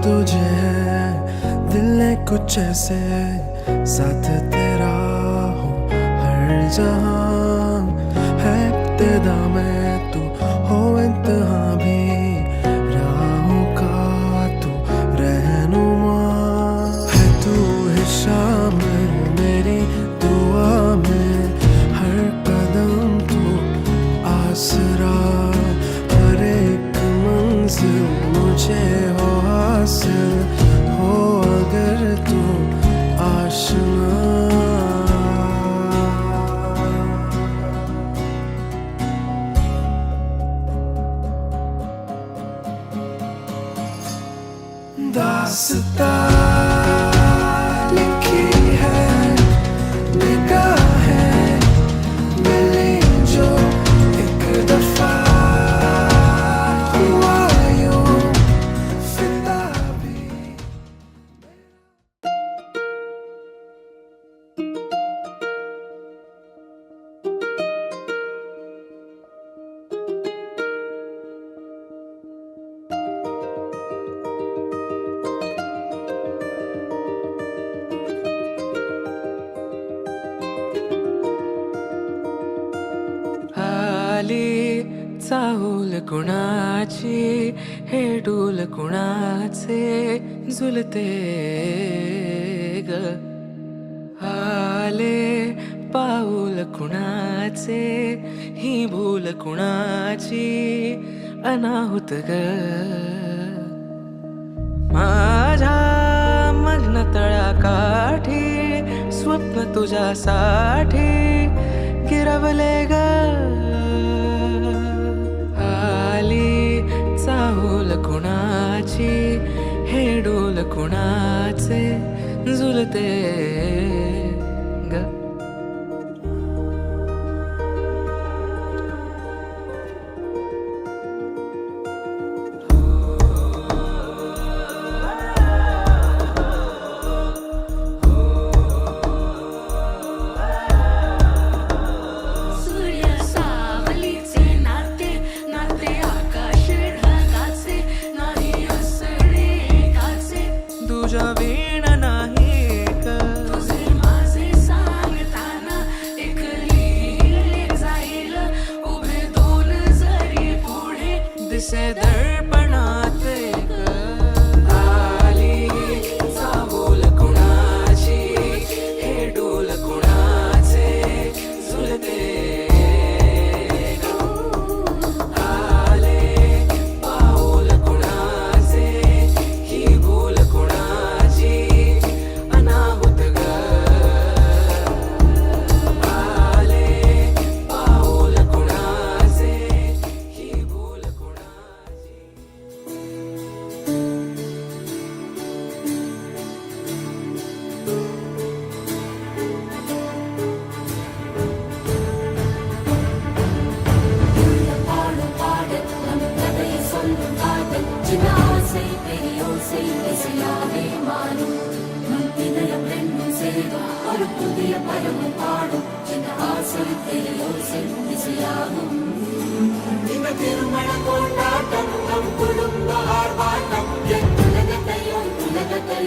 तुझे है दिल ने कुछ ऐसे साथ तेरा हो हर जहां है इब्तिदा में तू हो इंतहा भी राहों का तू रहनुमा है तू है शामिल मेरी दुआ में हर कदम तू आसरा हर एक मंजिल मुझे हो हासिल हो अगर तू आशना दास्तां लिखी है निगाहें मिली जो एक दफा हुआ यूं फिदा भी चाहूल कुणाची हे डूल कुणाचे झुलते ग आले पाऊल कुणाचे ही भूल कुणाची अनाहुत ग माझ्या मग्न तळाकाठी स्वप्न तुझ्यासाठी गिरवले ग चाहूल कुणाची हे डोल कुणाचे झुलते ग तुझ्या वीण नाही का तुझे माझे सांगताना एक लिहिले जाईल उभे दोन जरी पुढे दिसे दर्पणात एक आली चाहूल कुणाची हे डोल कुणाचे झुलते आले पाऊल कुणाचे ही भूल कुणाची अनाहुत ग आले पाऊल कुणाचे ही भूल कुणाची பாடு பாடு நம் கதை சொல்லும் காதல் சின்ன ஆசை பெரிய ஓசை இசையாவே மாறும் நம் இதயம் ரெண்டும் சேரும் ஒரு புதிய பருவம் பாடும் சின்ன ஆசை பெரிய ஓசை இசையாகும் இந்த திருமண கொண்டாட்டம் நம் குடும்ப ஆர்ப்பாட்டம் என் உலகத்தையும் உலகத்தை